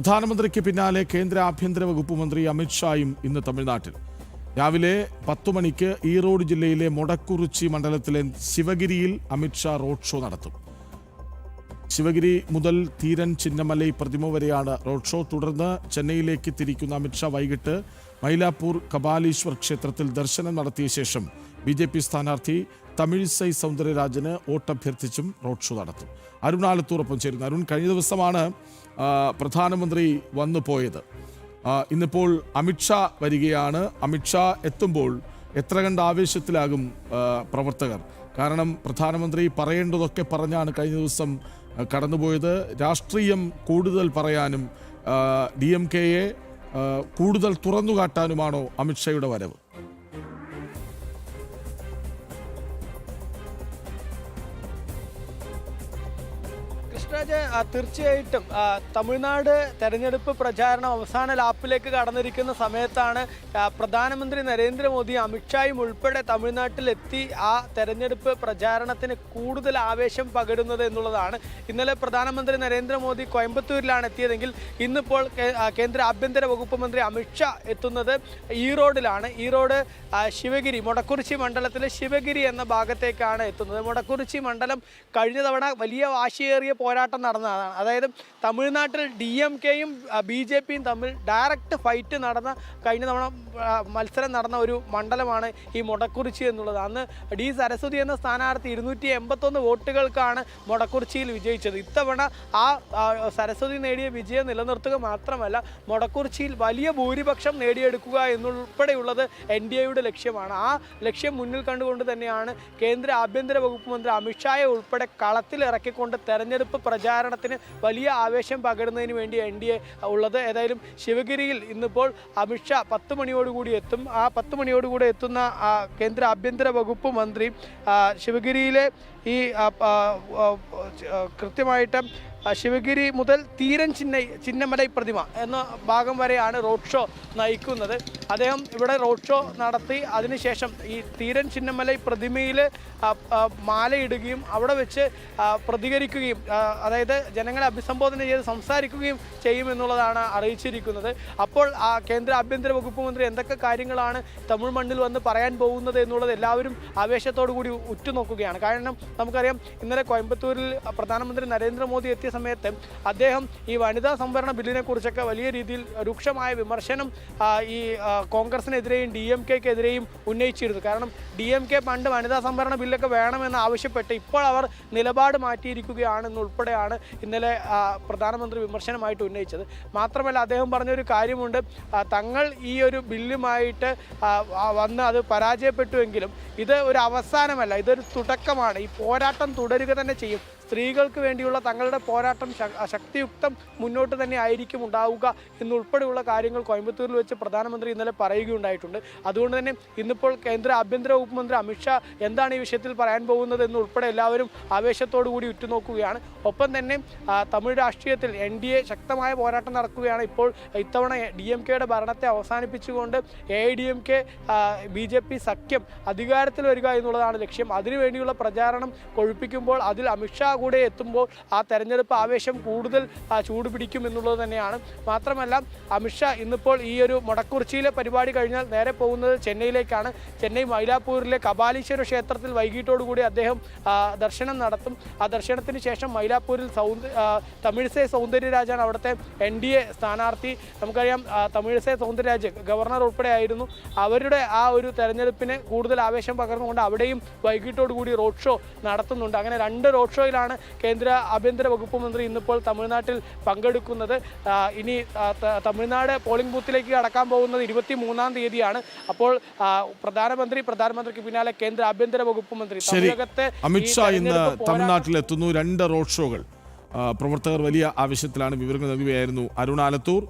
പ്രധാനമന്ത്രിക്ക് പിന്നാലെ കേന്ദ്ര ആഭ്യന്തര വകുപ്പ് മന്ത്രി അമിത്ഷായും ഇന്ന് തമിഴ്നാട്ടിൽ. രാവിലെ 10 മണിക്ക് ഈറോഡ് ജില്ലയിലെ മൊടക്കുറിച്ചി മണ്ഡലത്തിലെ ശിവഗിരിയിൽ അമിത്ഷാ റോഡ് ഷോ നടത്തും. ശിവഗിരി മുതൽ തീരൻ ചിന്നമലൈ പ്രതിമ വരെയാണ് റോഡ് ഷോ. തുടർന്ന് ചെന്നൈയിലേക്ക് തിരിക്കുന്ന അമിത്ഷാ വൈകിട്ട് മൈലാപ്പൂർ കപാലീശ്വർ ക്ഷേത്രത്തിൽ ദർശനം നടത്തിയ ശേഷം BJP സ്ഥാനാർത്ഥി തമിഴിസൈ സൗന്ദരരാജന് വോട്ടഭ്യർത്ഥിച്ചും റോഡ് ഷോ നടത്തും. അരുൺ ആലത്തൂറൊപ്പം ചേരുന്നു. അരുൺ, കഴിഞ്ഞ ദിവസമാണ് പ്രധാനമന്ത്രി വന്നു പോയത്. ഇന്നിപ്പോൾ അമിത്ഷാ വരികയാണ്. അമിത്ഷാ എത്തുമ്പോൾ എത്ര കണ്ട് ആവേശത്തിലാകും പ്രവർത്തകർ? കാരണം പ്രധാനമന്ത്രി പറയേണ്ടതൊക്കെ പറഞ്ഞാണ് കഴിഞ്ഞ ദിവസം കടന്നുപോയത്. രാഷ്ട്രീയം കൂടുതൽ പറയാനും DMK-യെ കൂടുതൽ തുറന്നുകാട്ടാനുമാണോ അമിത്ഷായുടെ വരവ്? തീർച്ചയായിട്ടും തമിഴ്നാട് തെരഞ്ഞെടുപ്പ് പ്രചാരണം അവസാന ലാപ്പിലേക്ക് കടന്നിരിക്കുന്ന സമയത്താണ് പ്രധാനമന്ത്രി നരേന്ദ്രമോദി അമിത്ഷായും ഉൾപ്പെടെ തമിഴ്നാട്ടിലെത്തി ആ തെരഞ്ഞെടുപ്പ് പ്രചാരണത്തിന് കൂടുതൽ ആവേശം പകരുന്നത് എന്നുള്ളതാണ്. ഇന്നലെ പ്രധാനമന്ത്രി നരേന്ദ്രമോദി കോയമ്പത്തൂരിലാണ് എത്തിയതെങ്കിൽ ഇന്നിപ്പോൾ കേന്ദ്ര ആഭ്യന്തര വകുപ്പ് മന്ത്രി അമിത്ഷാ എത്തുന്നത് ഈറോഡിലാണ്. ഈറോഡ് ശിവഗിരി മൊടക്കുറിച്ചി മണ്ഡലത്തിലെ ശിവഗിരി എന്ന ഭാഗത്തേക്കാണ് എത്തുന്നത്. മൊടക്കുറിച്ചി മണ്ഡലം കഴിഞ്ഞ തവണ വലിയ വാശിയേറിയ പോരാട്ടം നടന്നതാണ്. അതായത് തമിഴ്നാട്ടിൽ DMK-യും BJP-യും തമ്മിൽ ഡയറക്റ്റ് ഫൈറ്റ് നടന്ന കഴിഞ്ഞ തവണ മത്സരം നടന്ന ഒരു മണ്ഡലമാണ് ഈ മൊടക്കുറിച്ചി എന്നുള്ളത്. അന്ന് D. സരസ്വതി എന്ന സ്ഥാനാർത്ഥി 281 വോട്ടുകൾക്കാണ് മൊടക്കുറിച്ചിയിൽ വിജയിച്ചത്. ഇത്തവണ ആ സരസ്വതി നേടിയ വിജയം നിലനിർത്തുക മാത്രമല്ല മൊടക്കുറിച്ചിയിൽ വലിയ ഭൂരിപക്ഷം നേടിയെടുക്കുക എന്നുൾപ്പെടെയുള്ളത് NDA-യുടെ ലക്ഷ്യമാണ്. ആ ലക്ഷ്യം മുന്നിൽ കണ്ടുകൊണ്ട് തന്നെയാണ് കേന്ദ്ര ആഭ്യന്തര വകുപ്പ് മന്ത്രി അമിത്ഷായെ ഉൾപ്പെടെ കളത്തിലിറക്കിക്കൊണ്ട് തെരഞ്ഞെടുപ്പ് പ്രചാരണത്തിന് വലിയ ആവേശം പകരുന്നതിന് വേണ്ടി NDA ഉള്ളത്. ഏതായാലും ശിവഗിരിയിൽ ഇന്നിപ്പോൾ അമിത്ഷാ 10 മണിയോടുകൂടി എത്തും. ആ 10 മണിയോടുകൂടി എത്തുന്ന കേന്ദ്ര ആഭ്യന്തര വകുപ്പ് മന്ത്രി ശിവഗിരിയിലെ ഈ കൃത്യമായിട്ട് ശിവഗിരി മുതൽ തീരൻ ചിന്നമലൈ പ്രതിമ എന്ന ഭാഗം വരെയാണ് റോഡ് ഷോ നയിക്കുന്നത്. അദ്ദേഹം ഇവിടെ റോഡ് ഷോ നടത്തി അതിനുശേഷം ഈ തീരൻ ചിന്നമലൈ പ്രതിമയിൽ മാലയിടുകയും അവിടെ വെച്ച് പ്രതികരിക്കുകയും അതായത് ജനങ്ങളെ അഭിസംബോധന ചെയ്ത് സംസാരിക്കുകയും ചെയ്യുമെന്നുള്ളതാണ് അറിയിച്ചിരിക്കുന്നത്. അപ്പോൾ കേന്ദ്ര ആഭ്യന്തര വകുപ്പ് മന്ത്രി എന്തൊക്കെ കാര്യങ്ങളാണ് തമിഴ് മണ്ണിൽ വന്ന് പറയാൻ പോകുന്നത് എന്നുള്ളത് എല്ലാവരും ആവേശത്തോടു കൂടി ഉറ്റുനോക്കുകയാണ്. കാരണം നമുക്കറിയാം ഇന്നലെ കോയമ്പത്തൂരിൽ പ്രധാനമന്ത്രി നരേന്ദ്രമോദി എത്തിയ സമയത്ത് അദ്ദേഹം ഈ വനിതാ സംവരണ ബില്ലിനെ കുറിച്ചൊക്കെ വലിയ രീതിയിൽ രൂക്ഷമായ വിമർശനം ഈ കോൺഗ്രസിനെതിരെയും DMK-ക്കെതിരെയും ഉന്നയിച്ചിരുന്നു. കാരണം DMK പണ്ട് വനിതാ സംവരണ ബില്ലൊക്കെ വേണമെന്ന് ആവശ്യപ്പെട്ട് ഇപ്പോൾ അവർ നിലപാട് മാറ്റിയിരിക്കുകയാണെന്നുൾപ്പെടെയാണ് ഇന്നലെ പ്രധാനമന്ത്രി വിമർശനമായിട്ട് ഉന്നയിച്ചത്. മാത്രമല്ല അദ്ദേഹം പറഞ്ഞൊരു കാര്യമുണ്ട്, തങ്ങൾ ഈ ഒരു ബില്ലുമായിട്ട് വന്ന് അത് പരാജയപ്പെട്ടുവെങ്കിലും ഇത് ഒരു അവസാനമല്ല, ഇതൊരു തുടക്കമാണ്. ഈ പോരാട്ടം തുടരുക തന്നെ ചെയ്യും. സ്ത്രീകൾക്ക് വേണ്ടിയുള്ള തങ്ങളുടെ പോരാട്ടം ശക്തിയുക്തം മുന്നോട്ട് തന്നെ ആയിരിക്കും ഉണ്ടാവുക എന്നുൾപ്പെടെയുള്ള കാര്യങ്ങൾ കോയമ്പത്തൂരിൽ വെച്ച് പ്രധാനമന്ത്രി ഇന്നലെ പറയുകയുണ്ടായിട്ടുണ്ട്. അതുകൊണ്ട് തന്നെ ഇന്നിപ്പോൾ കേന്ദ്ര ആഭ്യന്തര വകുപ്പ് മന്ത്രി അമിത്ഷാ എന്താണ് ഈ വിഷയത്തിൽ പറയാൻ പോകുന്നത് എന്നുൾപ്പെടെ എല്ലാവരും ആവേശത്തോടു കൂടി ഉറ്റുനോക്കുകയാണ്. ഒപ്പം തന്നെ തമിഴ് രാഷ്ട്രീയത്തിൽ NDA ശക്തമായ പോരാട്ടം നടക്കുകയാണ്. ഇപ്പോൾ ഇത്തവണ DMK-യുടെ ഭരണത്തെ അവസാനിപ്പിച്ചുകൊണ്ട് AIADMK BJP സഖ്യം അധികാരത്തിൽ വരിക എന്നുള്ളതാണ് ലക്ഷ്യം. അതിനുവേണ്ടിയുള്ള പ്രചാരണം കൊഴുപ്പിക്കുമ്പോൾ അതിൽ അമിത്ഷാ കൂടെ എത്തുമ്പോൾ ആ തെരഞ്ഞെടുപ്പ് ആവേശം കൂടുതൽ ചൂടുപിടിക്കും എന്നുള്ളത് തന്നെയാണ്. മാത്രമല്ല അമിത്ഷാ ഇന്നിപ്പോൾ ഈ ഒരു മൊടക്കുറിച്ചിയിലെ പരിപാടി കഴിഞ്ഞാൽ നേരെ പോകുന്നത് ചെന്നൈയിലേക്കാണ്. ചെന്നൈ മൈലാപ്പൂരിലെ കപാലീശ്വര ക്ഷേത്രത്തിൽ വൈകിട്ടോടുകൂടി അദ്ദേഹം ദർശനം നടത്തും. ആ ദർശനത്തിന് ശേഷം മൈലാപ്പൂരിൽ തമിഴിസൈ സൗന്ദര്യരാജാണ് അവിടുത്തെ NDA സ്ഥാനാർത്ഥി. നമുക്കറിയാം തമിഴിസൈ സൗന്ദര്യരാജ് ഗവർണർ ഉൾപ്പെടെ ആയിരുന്നു. അവരുടെ ആ ഒരു തെരഞ്ഞെടുപ്പിന് കൂടുതൽ ആവേശം പകർന്നുകൊണ്ട് അവിടെയും വൈകിട്ടോടുകൂടി റോഡ് ഷോ നടത്തുന്നുണ്ട്. അങ്ങനെ 2 റോഡ് ഷോയിലാണ് കേന്ദ്ര ആഭ്യന്തര വകുപ്പ് മന്ത്രി ഇന്നിപ്പോൾ തമിഴ്നാട്ടിൽ പങ്കെടുക്കുന്നത്. ഇനി തമിഴ്നാട് പോളിംഗ് ബൂത്തിലേക്ക് കടക്കാൻ പോകുന്നത് 23-ാം തീയതിയാണ്. അപ്പോൾ പ്രധാനമന്ത്രിക്ക് പിന്നാലെ കേന്ദ്ര ആഭ്യന്തര വകുപ്പ് മന്ത്രി അമിത്ഷാ ഇന്ന് തമിഴ്നാട്ടിലെത്തുന്നു. 2 റോഡ് ഷോകൾ. പ്രവർത്തകർ വലിയ ആവശ്യത്തിലാണ്. വിവരങ്ങൾ നൽകുകയായിരുന്നു അരുൺ ആലത്തൂർ.